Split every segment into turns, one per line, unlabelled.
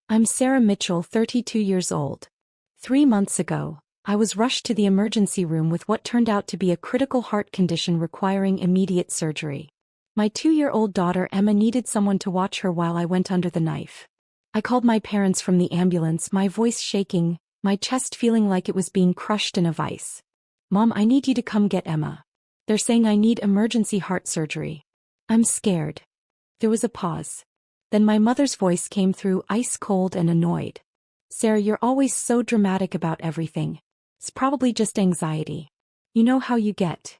I'm Sarah Mitchell, 32 years old. 3 months ago, I was rushed to the emergency room with what turned out to be a critical heart condition requiring immediate surgery. My 2-year-old daughter Emma needed someone to watch her while I went under the knife. I called my parents from the ambulance, my voice shaking, my chest feeling like it was being crushed in a vice. "Mom, I need you to come get Emma. They're saying I need emergency heart surgery." "I'm scared." There was a pause. Then my mother's voice came through, ice cold and annoyed. "Sarah, you're always so dramatic about everything. It's probably just anxiety. You know how you get."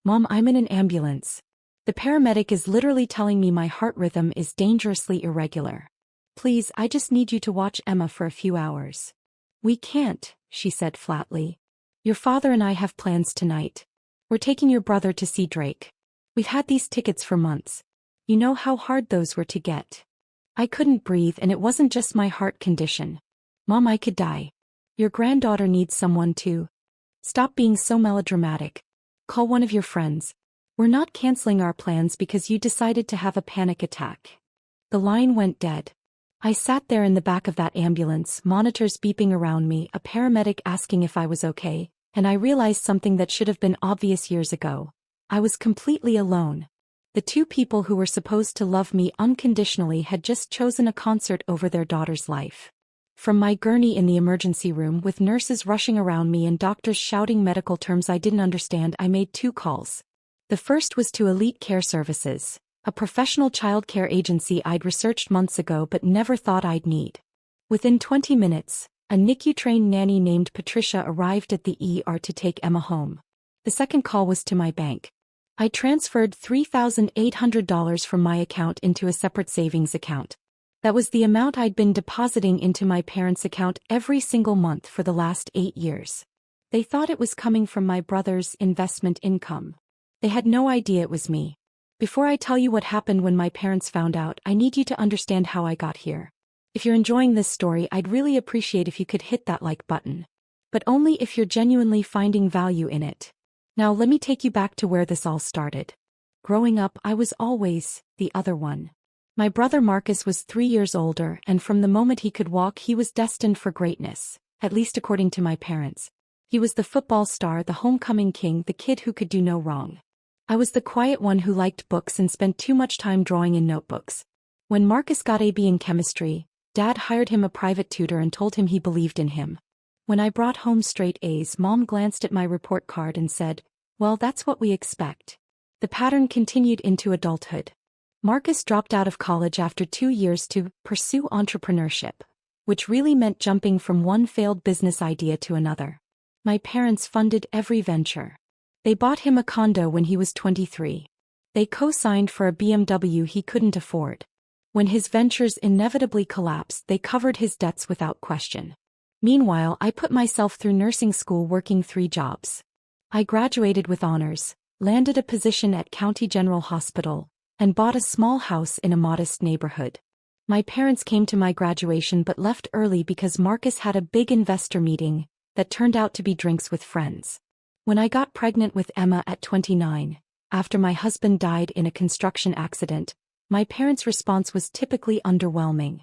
"Mom, I'm in an ambulance. The paramedic is literally telling me my heart rhythm is dangerously irregular. Please, I just need you to watch Emma for a few hours." "We can't," she said flatly. "Your father and I have plans tonight. We're taking your brother to see Drake. We've had these tickets for months. You know how hard those were to get." I couldn't breathe, and it wasn't just my heart condition. "Mom, I could die. Your granddaughter needs someone too. Stop being so melodramatic. Call one of your friends. We're not canceling our plans because you decided to have a panic attack." The line went dead. I sat there in the back of that ambulance, monitors beeping around me, a paramedic asking if I was okay, and I realized something that should have been obvious years ago. I was completely alone. The two people who were supposed to love me unconditionally had just chosen a concert over their daughter's life. From my gurney in the emergency room with nurses rushing around me and doctors shouting medical terms I didn't understand, I made 2 calls. The first was to Elite Care Services, a professional childcare agency I'd researched months ago but never thought I'd need. Within 20 minutes, a NICU-trained nanny named Patricia arrived at the ER to take Emma home. The second call was to my bank. I transferred $3,800 from my account into a separate savings account. That was the amount I'd been depositing into my parents' account every single month for the last 8 years. They thought it was coming from my brother's investment income. They had no idea it was me. Before I tell you what happened when my parents found out, I need you to understand how I got here. If you're enjoying this story, I'd really appreciate if you could hit that like button. But only if you're genuinely finding value in it. Now let me take you back to where this all started. Growing up, I was always the other one. My brother Marcus was 3 years older, and from the moment he could walk he was destined for greatness, at least according to my parents. He was the football star, the homecoming king, the kid who could do no wrong. I was the quiet one who liked books and spent too much time drawing in notebooks. When Marcus got a B in chemistry, Dad hired him a private tutor and told him he believed in him. When I brought home straight A's, Mom glanced at my report card and said, "Well, that's what we expect." The pattern continued into adulthood. Marcus dropped out of college after 2 years to pursue entrepreneurship, which really meant jumping from one failed business idea to another. My parents funded every venture. They bought him a condo when he was 23. They co-signed for a BMW he couldn't afford. When his ventures inevitably collapsed, they covered his debts without question. Meanwhile, I put myself through nursing school working 3 jobs. I graduated with honors, landed a position at County General Hospital, and bought a small house in a modest neighborhood. My parents came to my graduation but left early because Marcus had a big investor meeting that turned out to be drinks with friends. When I got pregnant with Emma at 29, after my husband died in a construction accident, my parents' response was typically underwhelming.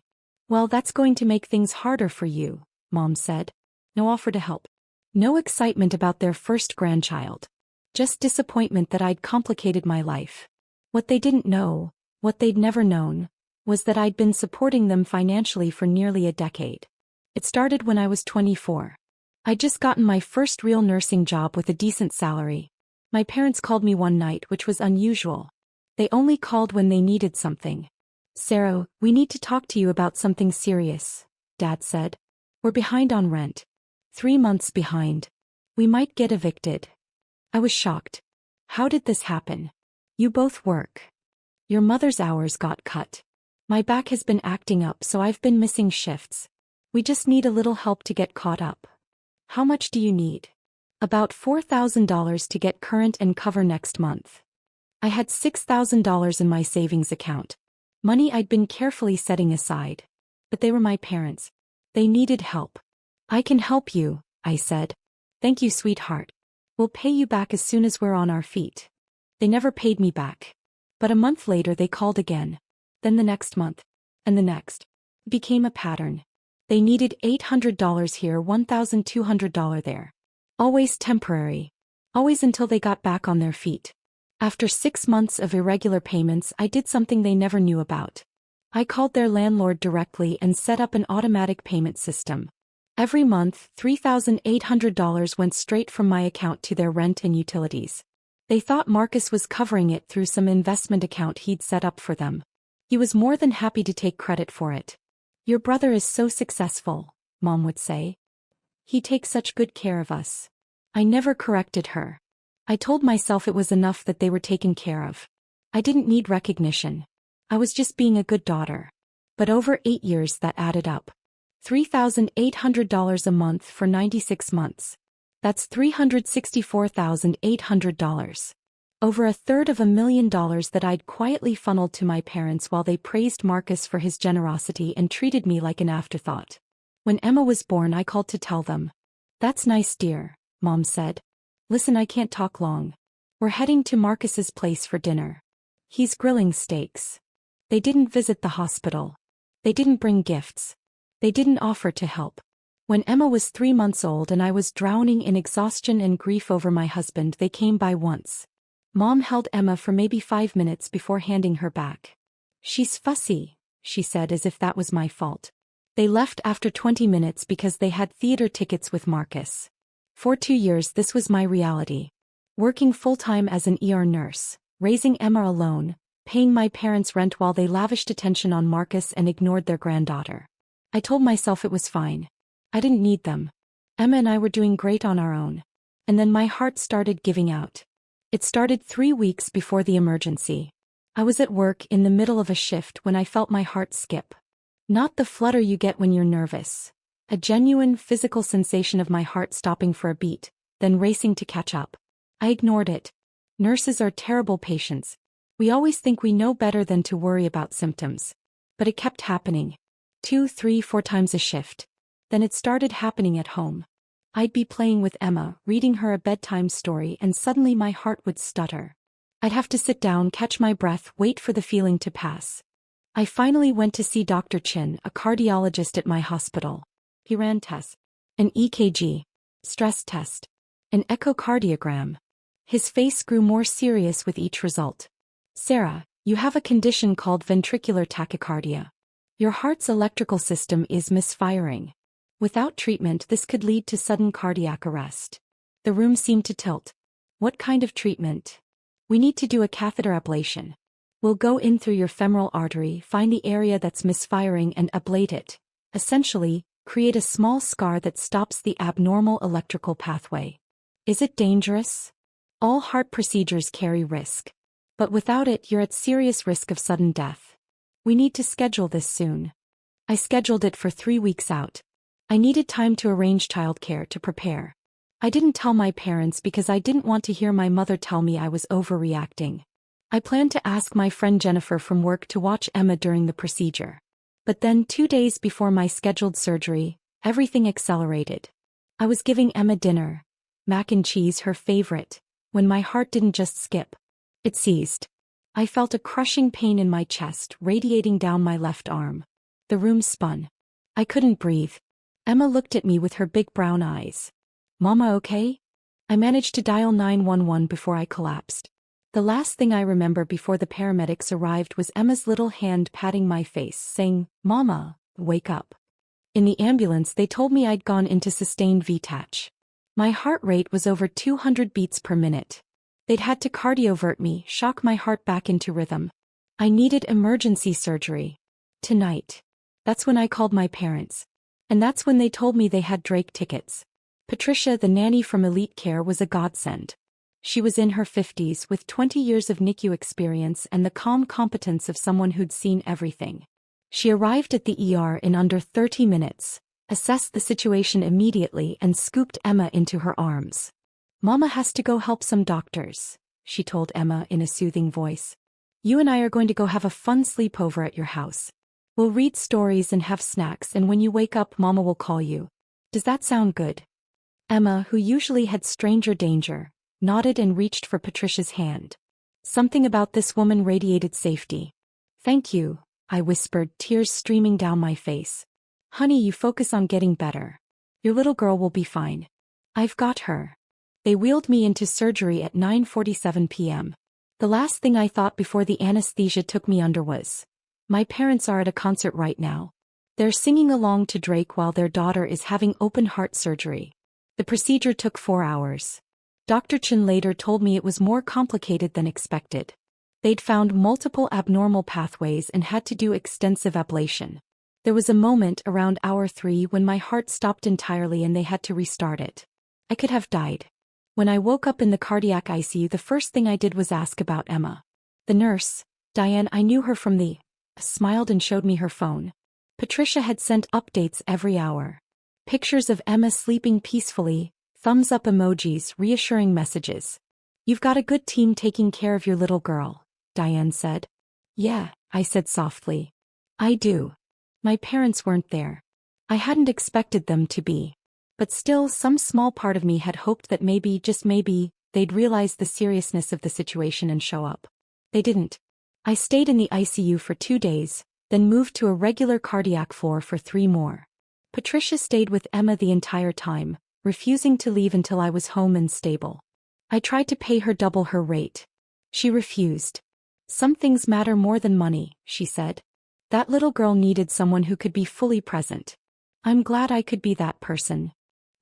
"Well, that's going to make things harder for you," Mom said. No offer to help. No excitement about their first grandchild. Just disappointment that I'd complicated my life. What they didn't know, what they'd never known, was that I'd been supporting them financially for nearly a decade. It started when I was 24. I'd just gotten my first real nursing job with a decent salary. My parents called me one night, which was unusual. They only called when they needed something. "Sarah, we need to talk to you about something serious," Dad said. "We're behind on rent. 3 months behind. We might get evicted." I was shocked. "How did this happen? You both work. Your mother's hours got cut. My back has been acting up, so I've been missing shifts. We just need a little help to get caught up." "How much do you need?" "About $4,000 to get current and cover next month." I had $6,000 in my savings account. Money I'd been carefully setting aside. But they were my parents. They needed help. "I can help you," I said. "Thank you, sweetheart. We'll pay you back as soon as we're on our feet." They never paid me back. But a month later they called again. Then the next month. And the next. Became a pattern. They needed $800 here, $1,200 there. Always temporary. Always until they got back on their feet. After 6 months of irregular payments, I did something they never knew about. I called their landlord directly and set up an automatic payment system. Every month, $3,800 went straight from my account to their rent and utilities. They thought Marcus was covering it through some investment account he'd set up for them. He was more than happy to take credit for it. "Your brother is so successful," Mom would say. "He takes such good care of us." I never corrected her. I told myself it was enough that they were taken care of. I didn't need recognition. I was just being a good daughter. But over 8 years that added up. $3,800 a month for 96 months. That's $364,800. Over $250,000 that I'd quietly funneled to my parents while they praised Marcus for his generosity and treated me like an afterthought. When Emma was born, I called to tell them. "That's nice, dear," Mom said. "Listen, I can't talk long. We're heading to Marcus's place for dinner. He's grilling steaks." They didn't visit the hospital. They didn't bring gifts. They didn't offer to help. When Emma was 3 months old and I was drowning in exhaustion and grief over my husband, they came by once. Mom held Emma for maybe 5 minutes before handing her back. "She's fussy," she said, as if that was my fault. They left after 20 minutes because they had theater tickets with Marcus. For 2 years this was my reality. Working full-time as an ER nurse, raising Emma alone, paying my parents' rent while they lavished attention on Marcus and ignored their granddaughter. I told myself it was fine. I didn't need them. Emma and I were doing great on our own. And then my heart started giving out. It started 3 weeks before the emergency. I was at work in the middle of a shift when I felt my heart skip. Not the flutter you get when you're nervous. A genuine physical sensation of my heart stopping for a beat, then racing to catch up. I ignored it. Nurses are terrible patients. We always think we know better than to worry about symptoms. But it kept happening. 2, 3, 4 times a shift. Then it started happening at home. I'd be playing with Emma, reading her a bedtime story, and suddenly my heart would stutter. I'd have to sit down, catch my breath, wait for the feeling to pass. I finally went to see Dr. Chin, a cardiologist at my hospital. He ran tests. An EKG. Stress test. An echocardiogram. His face grew more serious with each result. "Sarah, you have a condition called ventricular tachycardia. Your heart's electrical system is misfiring. Without treatment, this could lead to sudden cardiac arrest." The room seemed to tilt. "What kind of treatment?" "We need to do a catheter ablation. We'll go in through your femoral artery, find the area that's misfiring and ablate it. Essentially, create a small scar that stops the abnormal electrical pathway." "Is it dangerous?" "All heart procedures carry risk. But without it, you're at serious risk of sudden death. We need to schedule this soon." I scheduled it for 3 weeks out. I needed time to arrange childcare, to prepare. I didn't tell my parents because I didn't want to hear my mother tell me I was overreacting. I planned to ask my friend Jennifer from work to watch Emma during the procedure. But then 2 days before my scheduled surgery, everything accelerated. I was giving Emma dinner, mac and cheese, her favorite, when my heart didn't just skip. It seized. I felt a crushing pain in my chest, radiating down my left arm. The room spun. I couldn't breathe. Emma looked at me with her big brown eyes. "Mama, okay?" I managed to dial 911 before I collapsed. The last thing I remember before the paramedics arrived was Emma's little hand patting my face, saying, "Mama, wake up." In the ambulance, they told me I'd gone into sustained VTach. My heart rate was over 200 beats per minute. They'd had to cardiovert me, shock my heart back into rhythm. I needed emergency surgery. Tonight. That's when I called my parents. And that's when they told me they had Drake tickets. Patricia, the nanny from Elite Care, was a godsend. She was in her 50s with 20 years of NICU experience and the calm competence of someone who'd seen everything. She arrived at the ER in under 30 minutes, assessed the situation immediately, and scooped Emma into her arms. "Mama has to go help some doctors," she told Emma in a soothing voice. "You and I are going to go have a fun sleepover at your house. We'll read stories and have snacks, and when you wake up, Mama will call you. Does that sound good?" Emma, who usually had stranger danger, nodded and reached for Patricia's hand. Something about this woman radiated safety. "Thank you," I whispered, tears streaming down my face. Honey, you focus on getting better. Your little girl will be fine. I've got her. They wheeled me into surgery at 9:47 p.m. The last thing I thought before the anesthesia took me under was, my parents are at a concert right now. They're singing along to Drake while their daughter is having open heart surgery. The procedure took 4 hours. Dr. Chen later told me it was more complicated than expected. They'd found multiple abnormal pathways and had to do extensive ablation. There was a moment around hour 3 when my heart stopped entirely and they had to restart it. I could have died. When I woke up in the cardiac ICU, the first thing I did was ask about Emma. The nurse, Diane, I knew her from smiled and showed me her phone. Patricia had sent updates every hour. Pictures of Emma sleeping peacefully, thumbs up emojis, reassuring messages. You've got a good team taking care of your little girl, Diane said. Yeah, I said softly. I do. My parents weren't there. I hadn't expected them to be. But still, some small part of me had hoped that maybe, just maybe, they'd realize the seriousness of the situation and show up. They didn't. I stayed in the ICU for 2 days, then moved to a regular cardiac floor for 3 more. Patricia stayed with Emma the entire time, refusing to leave until I was home and stable. I tried to pay her double her rate. She refused. Some things matter more than money, she said. That little girl needed someone who could be fully present. I'm glad I could be that person.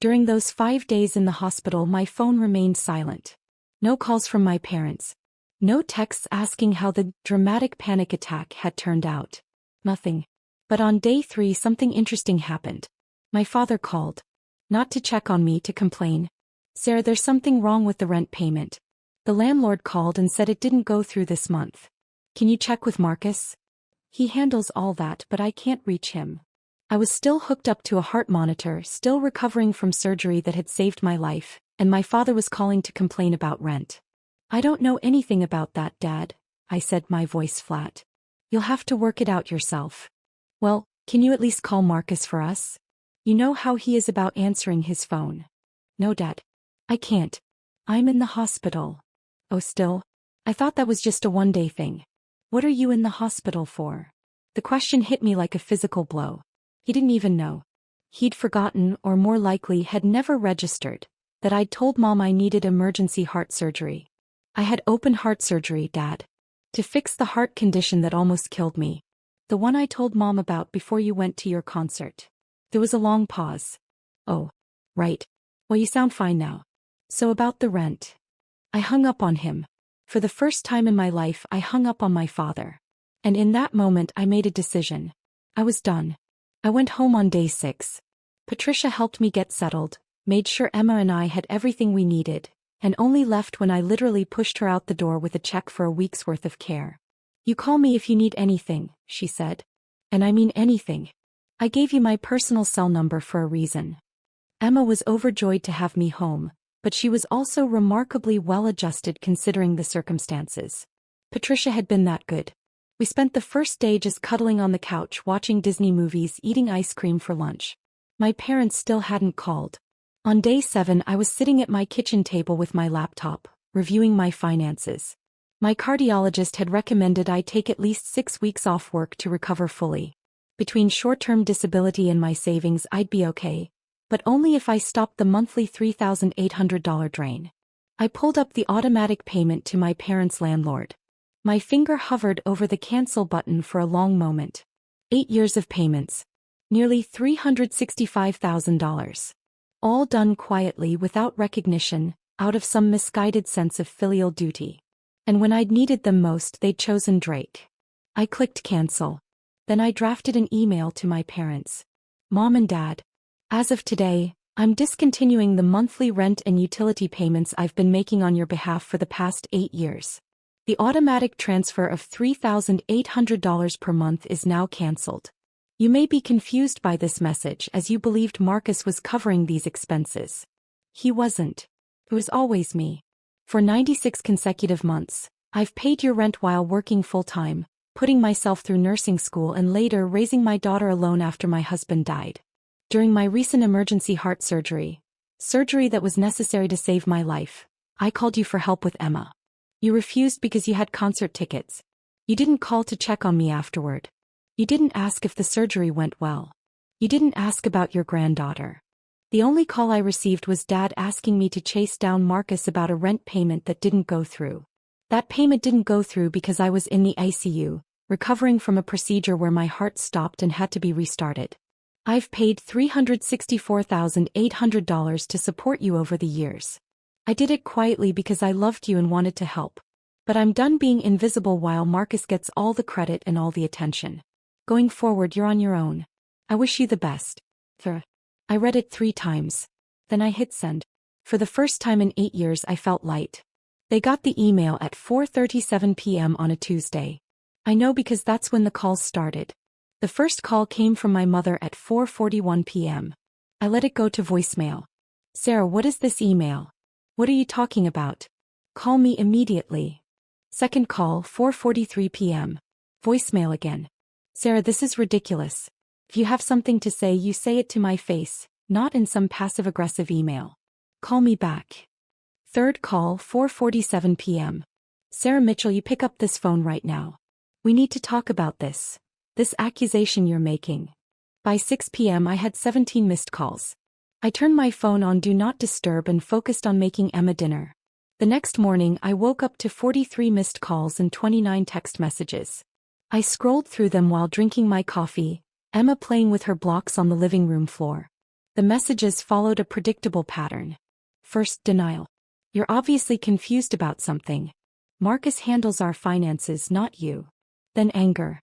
During those 5 days in the hospital, my phone remained silent. No calls from my parents. No texts asking how the dramatic panic attack had turned out. Nothing. But on day 3 something interesting happened. My father called. Not to check on me, to complain. Sarah, there's something wrong with the rent payment. The landlord called and said it didn't go through this month. Can you check with Marcus? He handles all that, but I can't reach him. I was still hooked up to a heart monitor, still recovering from surgery that had saved my life, and my father was calling to complain about rent. I don't know anything about that, Dad, I said, my voice flat. You'll have to work it out yourself. Well, can you at least call Marcus for us? You know how he is about answering his phone. No, Dad. I can't. I'm in the hospital. Oh, still? I thought that was just a one-day thing. What are you in the hospital for? The question hit me like a physical blow. He didn't even know. He'd forgotten, or more likely had never registered, that I'd told Mom I needed emergency heart surgery. I had open heart surgery, Dad. To fix the heart condition that almost killed me. The one I told Mom about before you went to your concert. There was a long pause. Oh, right. Well, you sound fine now. So about the rent. I hung up on him. For the first time in my life, I hung up on my father. And in that moment, I made a decision. I was done. I went home on day 6. Patricia helped me get settled, made sure Emma and I had everything we needed, and only left when I literally pushed her out the door with a check for a week's worth of care. You call me if you need anything, she said. And I mean anything. I gave you my personal cell number for a reason. Emma was overjoyed to have me home, but she was also remarkably well-adjusted considering the circumstances. Patricia had been that good. We spent the first day just cuddling on the couch watching Disney movies, eating ice cream for lunch. My parents still hadn't called. On day 7 I was sitting at my kitchen table with my laptop, reviewing my finances. My cardiologist had recommended I take at least 6 weeks off work to recover fully. Between short-term disability and my savings I'd be okay, but only if I stopped the monthly $3,800 drain. I pulled up the automatic payment to my parents' landlord. My finger hovered over the cancel button for a long moment. 8 years of payments. Nearly $365,000. All done quietly without recognition, out of some misguided sense of filial duty. And when I'd needed them most, they'd chosen Drake. I clicked cancel. Then I drafted an email to my parents. Mom and Dad. As of today, I'm discontinuing the monthly rent and utility payments I've been making on your behalf for the past 8 years. The automatic transfer of $3,800 per month is now canceled. You may be confused by this message as you believed Marcus was covering these expenses. He wasn't. It was always me. For 96 consecutive months, I've paid your rent while working full-time, putting myself through nursing school and later raising my daughter alone after my husband died. During my recent emergency heart surgery that was necessary to save my life, I called you for help with Emma. You refused because you had concert tickets. You didn't call to check on me afterward. You didn't ask if the surgery went well. You didn't ask about your granddaughter. The only call I received was Dad asking me to chase down Marcus about a rent payment that didn't go through. That payment didn't go through because I was in the ICU, recovering from a procedure where my heart stopped and had to be restarted. I've paid $364,800 to support you over the years. I did it quietly because I loved you and wanted to help. But I'm done being invisible while Marcus gets all the credit and all the attention. Going forward, you're on your own. I wish you the best. I read it 3 times. Then I hit send. For the first time in 8 years I felt light. They got the email at 4:37 p.m. on a Tuesday. I know because that's when the calls started. The first call came from my mother at 4:41 p.m. I let it go to voicemail. Sarah, what is this email? What are you talking about? Call me immediately. Second call, 4:43 p.m. Voicemail again. Sarah, this is ridiculous. If you have something to say, you say it to my face, not in some passive-aggressive email. Call me back. Third call, 4:47 p.m. Sarah Mitchell, you pick up this phone right now. We need to talk about this. This accusation you're making. By 6 p.m. I had 17 missed calls. I turned my phone on Do Not Disturb and focused on making Emma dinner. The next morning I woke up to 43 missed calls and 29 text messages. I scrolled through them while drinking my coffee, Emma playing with her blocks on the living room floor. The messages followed a predictable pattern. First, denial. You're obviously confused about something. Marcus handles our finances, not you. Then anger.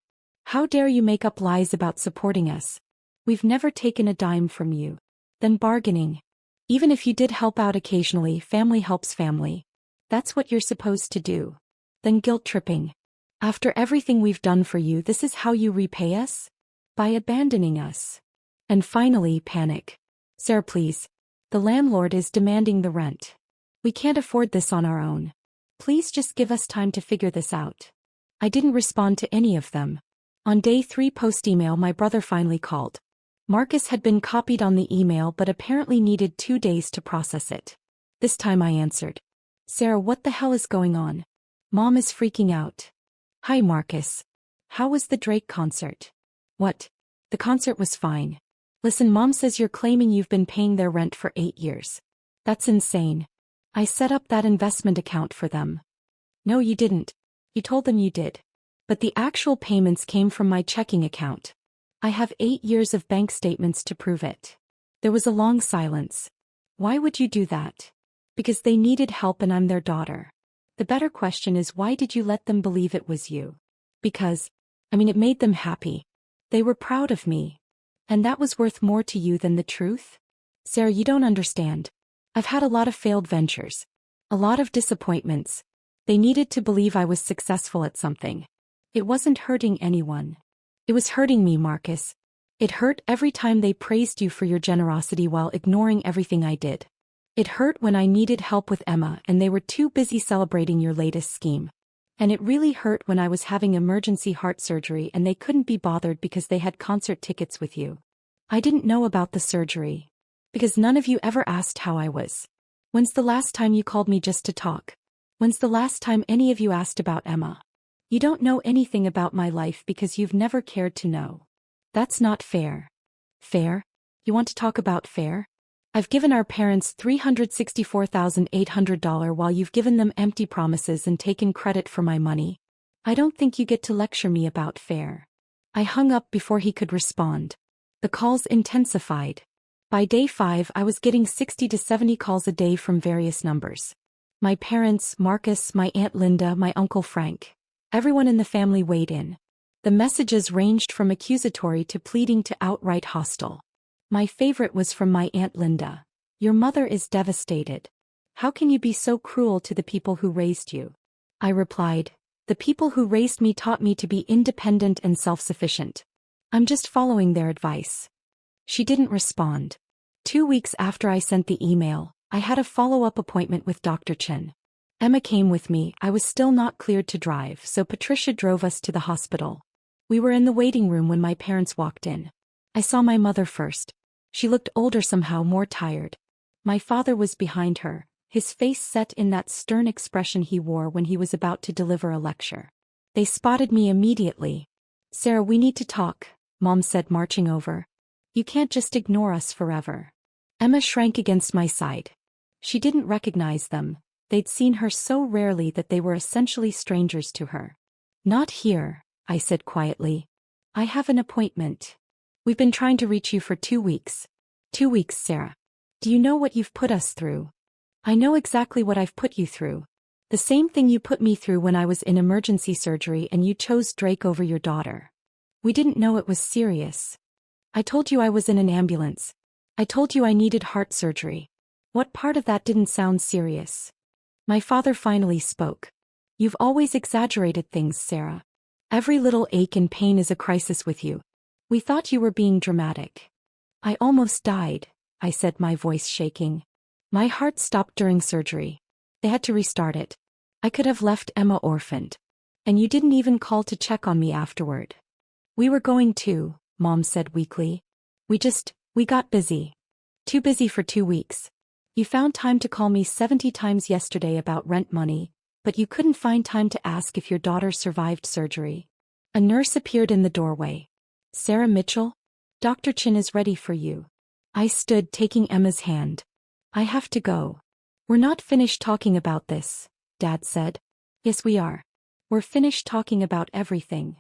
How dare you make up lies about supporting us? We've never taken a dime from you. Then bargaining. Even if you did help out occasionally, family helps family. That's what you're supposed to do. Then guilt tripping. After everything we've done for you, this is how you repay us? By abandoning us. And finally, panic. Sarah, please. The landlord is demanding the rent. We can't afford this on our own. Please just give us time to figure this out. I didn't respond to any of them. On day 3 post-email, my brother finally called. Marcus had been copied on the email but apparently needed 2 days to process it. This time I answered. Sarah, what the hell is going on? Mom is freaking out. Hi Marcus. How was the Drake concert? What? The concert was fine. Listen, Mom says you're claiming you've been paying their rent for 8 years. That's insane. I set up that investment account for them. No, you didn't. You told them you did. But the actual payments came from my checking account. I have 8 years of bank statements to prove it. There was a long silence. Why would you do that? Because they needed help and I'm their daughter. The better question is, why did you let them believe it was you? Because, it made them happy. They were proud of me. And that was worth more to you than the truth? Sarah, you don't understand. I've had a lot of failed ventures. A lot of disappointments. They needed to believe I was successful at something. It wasn't hurting anyone. It was hurting me, Marcus. It hurt every time they praised you for your generosity while ignoring everything I did. It hurt when I needed help with Emma and they were too busy celebrating your latest scheme. And it really hurt when I was having emergency heart surgery and they couldn't be bothered because they had concert tickets with you. I didn't know about the surgery. Because none of you ever asked how I was. When's the last time you called me just to talk? When's the last time any of you asked about Emma? You don't know anything about my life because you've never cared to know. That's not fair. Fair? You want to talk about fair? I've given our parents $364,800 while you've given them empty promises and taken credit for my money. I don't think you get to lecture me about fair. I hung up before he could respond. The calls intensified. By day 5 I was getting 60 to 70 calls a day from various numbers. My parents, Marcus, my Aunt Linda, my Uncle Frank. Everyone in the family weighed in. The messages ranged from accusatory to pleading to outright hostile. My favorite was from my Aunt Linda. Your mother is devastated. How can you be so cruel to the people who raised you? I replied, the people who raised me taught me to be independent and self-sufficient. I'm just following their advice. She didn't respond. 2 weeks after I sent the email, I had a follow-up appointment with Dr. Chen. Emma came with me. I was still not cleared to drive, so Patricia drove us to the hospital. We were in the waiting room when my parents walked in. I saw my mother first. She looked older, somehow more tired. My father was behind her, his face set in that stern expression he wore when he was about to deliver a lecture. They spotted me immediately. Sarah, we need to talk, Mom said, marching over. You can't just ignore us forever. Emma shrank against my side. She didn't recognize them. They'd seen her so rarely that they were essentially strangers to her. Not here, I said quietly. I have an appointment. We've been trying to reach you for 2 weeks. 2 weeks, Sarah. Do you know what you've put us through? I know exactly what I've put you through. The same thing you put me through when I was in emergency surgery and you chose Drake over your daughter. We didn't know it was serious. I told you I was in an ambulance. I told you I needed heart surgery. What part of that didn't sound serious? My father finally spoke. You've always exaggerated things, Sarah. Every little ache and pain is a crisis with you. We thought you were being dramatic. I almost died, I said, my voice shaking. My heart stopped during surgery. They had to restart it. I could have left Emma orphaned. And you didn't even call to check on me afterward. We were going to, Mom said weakly. We got busy. Too busy for 2 weeks. You found time to call me 70 times yesterday about rent money, but you couldn't find time to ask if your daughter survived surgery. A nurse appeared in the doorway. Sarah Mitchell? Dr. Chin is ready for you. I stood, taking Emma's hand. I have to go. We're not finished talking about this, Dad said. Yes, we are. We're finished talking about everything.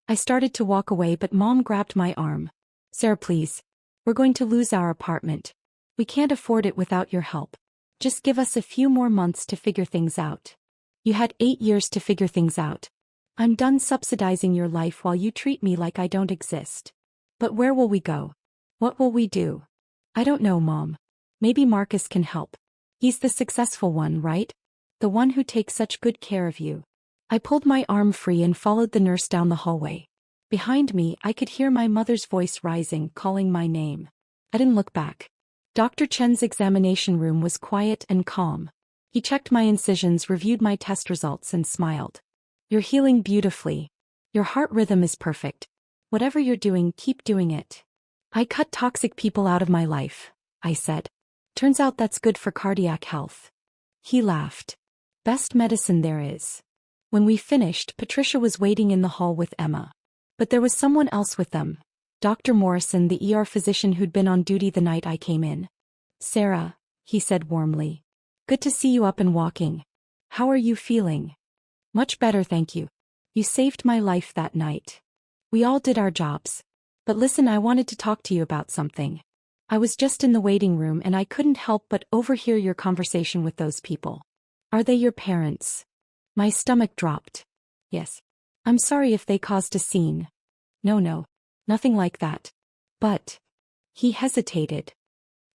I started to walk away, but Mom grabbed my arm. Sarah, please. We're going to lose our apartment. We can't afford it without your help. Just give us a few more months to figure things out. You had 8 years to figure things out. I'm done subsidizing your life while you treat me like I don't exist. But where will we go? What will we do? I don't know, Mom. Maybe Marcus can help. He's the successful one, right? The one who takes such good care of you. I pulled my arm free and followed the nurse down the hallway. Behind me, I could hear my mother's voice rising, calling my name. I didn't look back. Dr. Chen's examination room was quiet and calm. He checked my incisions, reviewed my test results, and smiled. You're healing beautifully. Your heart rhythm is perfect. Whatever you're doing, keep doing it. I cut toxic people out of my life, I said. Turns out that's good for cardiac health. He laughed. Best medicine there is. When we finished, Patricia was waiting in the hall with Emma. But there was someone else with them. Dr. Morrison, the ER physician who'd been on duty the night I came in. Sarah, he said warmly. Good to see you up and walking. How are you feeling? Much better, thank you. You saved my life that night. We all did our jobs. But listen, I wanted to talk to you about something. I was just in the waiting room and I couldn't help but overhear your conversation with those people. Are they your parents? My stomach dropped. Yes. I'm sorry if they caused a scene. No, nothing like that. But. He hesitated.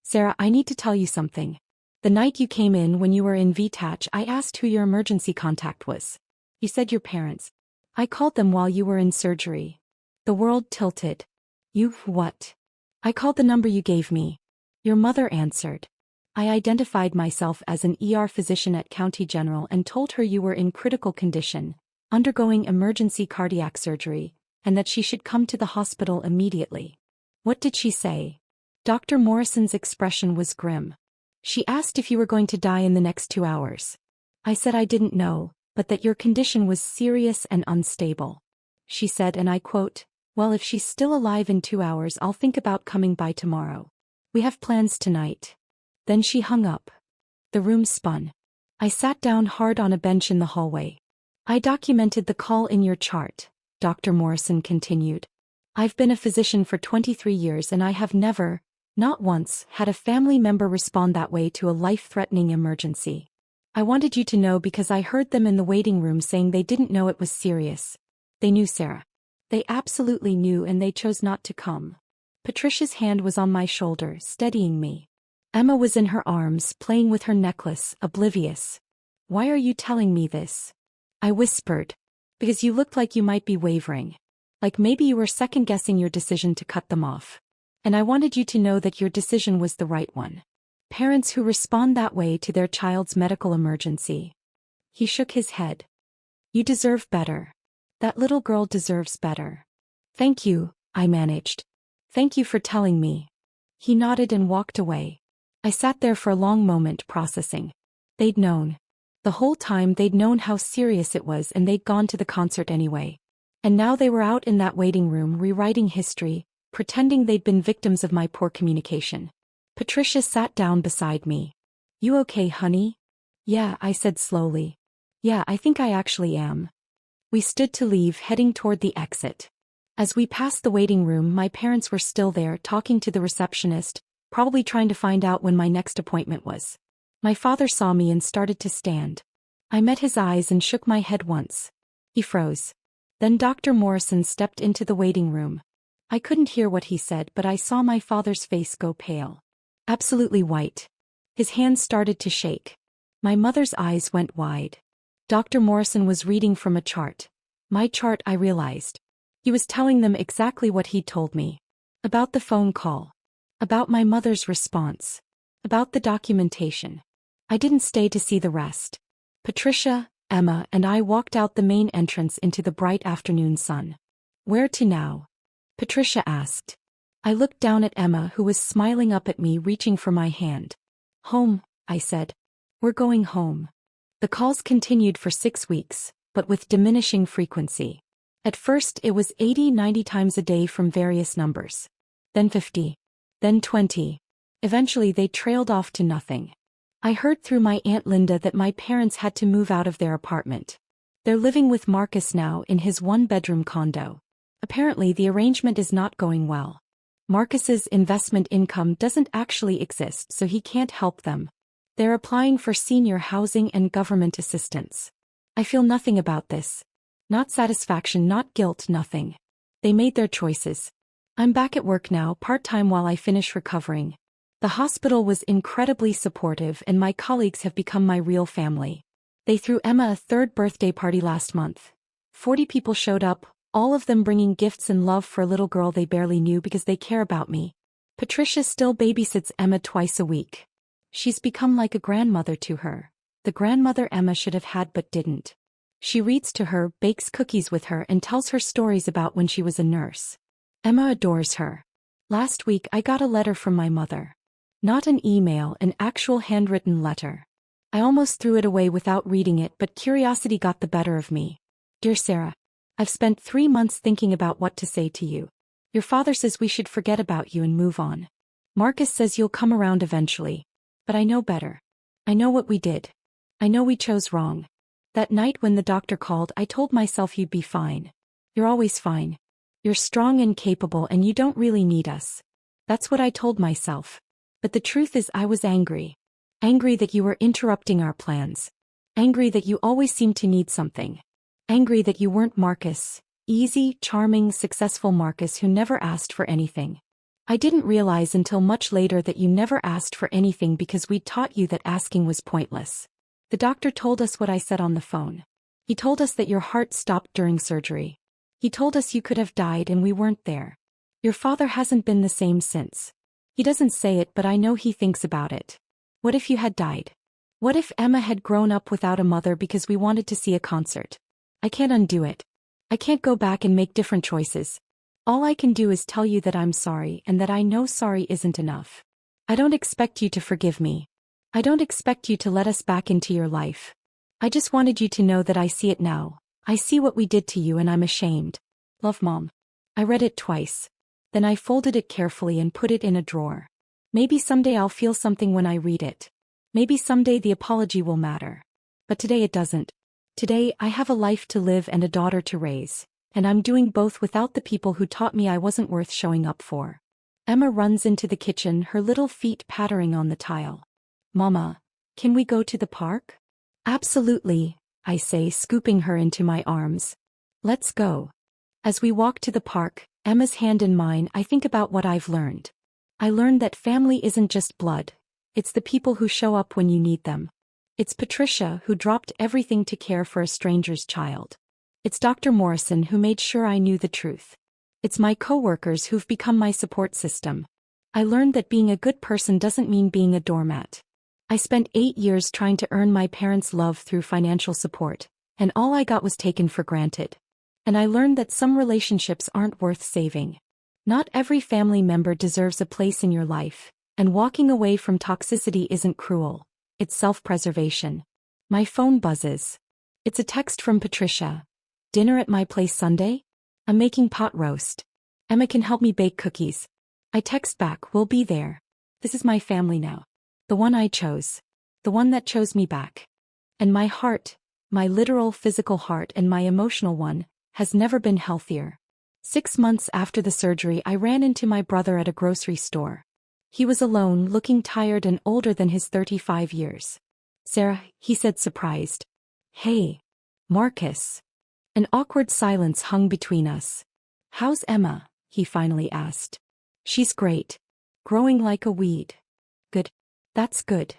Sarah, I need to tell you something. The night you came in when you were in VTACH, I asked who your emergency contact was. You said your parents. I called them while you were in surgery. The world tilted. You, what? I called the number you gave me. Your mother answered. I identified myself as an ER physician at County General and told her you were in critical condition, undergoing emergency cardiac surgery, and that she should come to the hospital immediately. What did she say? Dr. Morrison's expression was grim. She asked if you were going to die in the next 2 hours. I said I didn't know, but that your condition was serious and unstable. She said, and I quote, well, if she's still alive in 2 hours, I'll think about coming by tomorrow. We have plans tonight. Then she hung up. The room spun. I sat down hard on a bench in the hallway. I documented the call in your chart, Dr. Morrison continued. I've been a physician for 23 years and I have never, not once, had a family member respond that way to a life-threatening emergency. I wanted you to know because I heard them in the waiting room saying they didn't know it was serious. They knew, Sarah. They absolutely knew, and they chose not to come. Patricia's hand was on my shoulder, steadying me. Emma was in her arms, playing with her necklace, oblivious. Why are you telling me this? I whispered. Because you looked like you might be wavering. Like maybe you were second-guessing your decision to cut them off. And I wanted you to know that your decision was the right one. Parents who respond that way to their child's medical emergency. He shook his head. You deserve better. That little girl deserves better. Thank you, I managed. Thank you for telling me. He nodded and walked away. I sat there for a long moment processing. They'd known. The whole time they'd known how serious it was, and they'd gone to the concert anyway. And now they were out in that waiting room rewriting history, pretending they'd been victims of my poor communication. Patricia sat down beside me. "You okay, honey?" "Yeah," I said slowly. "Yeah, I think I actually am." We stood to leave, heading toward the exit. As we passed the waiting room, my parents were still there, talking to the receptionist, probably trying to find out when my next appointment was. My father saw me and started to stand. I met his eyes and shook my head once. He froze. Then Dr. Morrison stepped into the waiting room. I couldn't hear what he said, but I saw my father's face go pale. Absolutely white. His hands started to shake. My mother's eyes went wide. Dr. Morrison was reading from a chart. My chart, I realized. He was telling them exactly what he'd told me. About the phone call. About my mother's response. About the documentation. I didn't stay to see the rest. Patricia, Emma, and I walked out the main entrance into the bright afternoon sun. "Where to now?" Patricia asked. I looked down at Emma, who was smiling up at me, reaching for my hand. "Home," I said. "We're going home." The calls continued for 6 weeks, but with diminishing frequency. At first it was 80-90 times a day from various numbers. Then 50. Then 20. Eventually they trailed off to nothing. I heard through my Aunt Linda that my parents had to move out of their apartment. They're living with Marcus now in his one-bedroom condo. Apparently the arrangement is not going well. Marcus's investment income doesn't actually exist, so he can't help them. They're applying for senior housing and government assistance. I feel nothing about this. Not satisfaction, not guilt, nothing. They made their choices. I'm back at work now, part-time, while I finish recovering. The hospital was incredibly supportive, and my colleagues have become my real family. They threw Emma a third birthday party last month. 40 people showed up, all of them bringing gifts and love for a little girl they barely knew because they care about me. Patricia still babysits Emma twice a week. She's become like a grandmother to her. The grandmother Emma should have had but didn't. She reads to her, bakes cookies with her, and tells her stories about when she was a nurse. Emma adores her. Last week I got a letter from my mother. Not an email, an actual handwritten letter. I almost threw it away without reading it, but curiosity got the better of me. "Dear Sarah, I've spent 3 months thinking about what to say to you. Your father says we should forget about you and move on. Marcus says you'll come around eventually. But I know better. I know what we did. I know we chose wrong. That night when the doctor called, I told myself you'd be fine. You're always fine. You're strong and capable, and you don't really need us. That's what I told myself. But the truth is I was angry. Angry that you were interrupting our plans. Angry that you always seemed to need something. Angry that you weren't Marcus, easy, charming, successful Marcus who never asked for anything. I didn't realize until much later that you never asked for anything because we'd taught you that asking was pointless. The doctor told us what I said on the phone. He told us that your heart stopped during surgery. He told us you could have died and we weren't there. Your father hasn't been the same since. He doesn't say it, but I know he thinks about it. What if you had died? What if Emma had grown up without a mother because we wanted to see a concert? I can't undo it. I can't go back and make different choices. All I can do is tell you that I'm sorry and that I know sorry isn't enough. I don't expect you to forgive me. I don't expect you to let us back into your life. I just wanted you to know that I see it now. I see what we did to you and I'm ashamed. Love, Mom. I read it twice. Then I folded it carefully and put it in a drawer. Maybe someday I'll feel something when I read it. Maybe someday the apology will matter. But today it doesn't. Today I have a life to live and a daughter to raise, and I'm doing both without the people who taught me I wasn't worth showing up for. Emma runs into the kitchen, her little feet pattering on the tile. "Mama, can we go to the park?" "Absolutely," I say, scooping her into my arms. "Let's go." As we walk to the park, Emma's hand in mine, I think about what I've learned. I learned that family isn't just blood. It's the people who show up when you need them. It's Patricia who dropped everything to care for a stranger's child. It's Dr. Morrison who made sure I knew the truth. It's my coworkers who've become my support system. I learned that being a good person doesn't mean being a doormat. I spent 8 years trying to earn my parents' love through financial support, and all I got was taken for granted. And I learned that some relationships aren't worth saving. Not every family member deserves a place in your life, and walking away from toxicity isn't cruel. It's self-preservation. My phone buzzes. It's a text from Patricia. "Dinner at my place Sunday?" I'm making pot roast. Emma can help me bake cookies. I text back, we'll be there. This is my family now. The one I chose. The one that chose me back. And my heart, my literal physical heart and my emotional one, has never been healthier. 6 months after the surgery, I ran into my brother at a grocery store. He was alone, looking tired and older than his 35 years. Sarah, he said, surprised. Hey, Marcus. An awkward silence hung between us. How's Emma? He finally asked. She's great. Growing like a weed. Good. That's good.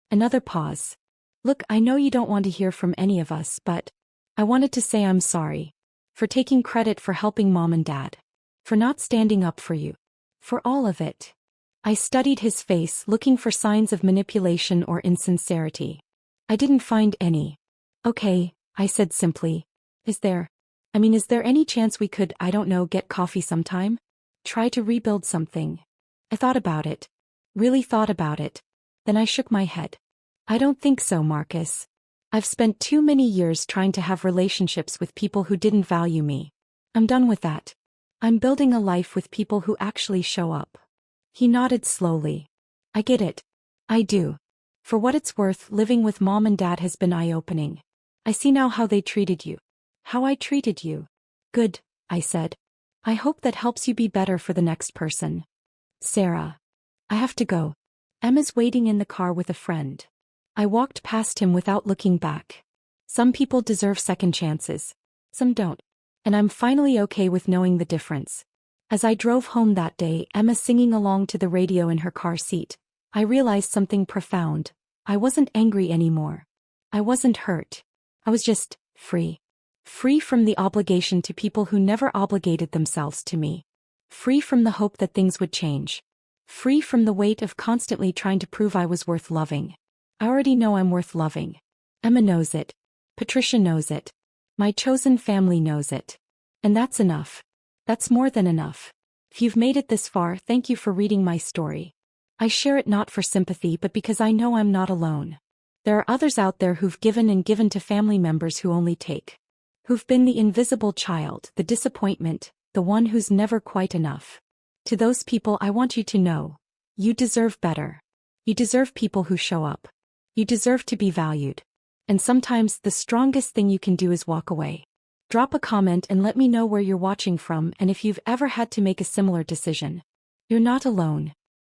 Another pause. Look, I know you don't want to hear from any of us, but I wanted to say I'm sorry. For taking credit for helping Mom and Dad. For not standing up for you. For all of it. I studied his face, looking for signs of manipulation or insincerity. I didn't find any. Okay, I said simply. Is there any chance we could, I don't know, get coffee sometime? Try to rebuild something. I thought about it. Really thought about it. Then I shook my head. I don't think so, Marcus. I've spent too many years trying to have relationships with people who didn't value me. I'm done with that. I'm building a life with people who actually show up. He nodded slowly. I get it. I do. For what it's worth, living with Mom and Dad has been eye-opening. I see now how they treated you. How I treated you. Good, I said. I hope that helps you be better for the next person. Sarah. I have to go. Emma's waiting in the car with a friend. I walked past him without looking back. Some people deserve second chances. Some don't. And I'm finally okay with knowing the difference. As I drove home that day, Emma singing along to the radio in her car seat, I realized something profound. I wasn't angry anymore. I wasn't hurt. I was just free. Free from the obligation to people who never obligated themselves to me. Free from the hope that things would change. Free from the weight of constantly trying to prove I was worth loving. I already know I'm worth loving. Emma knows it. Patricia knows it. My chosen family knows it. And that's enough. That's more than enough. If you've made it this far, thank you for reading my story. I share it not for sympathy but because I know I'm not alone. There are others out there who've given and given to family members who only take. Who've been the invisible child, the disappointment, the one who's never quite enough. To those people I want you to know. You deserve better. You deserve people who show up. You deserve to be valued. And sometimes the strongest thing you can do is walk away. Drop a comment and let me know where you're watching from and if you've ever had to make a similar decision. You're not alone.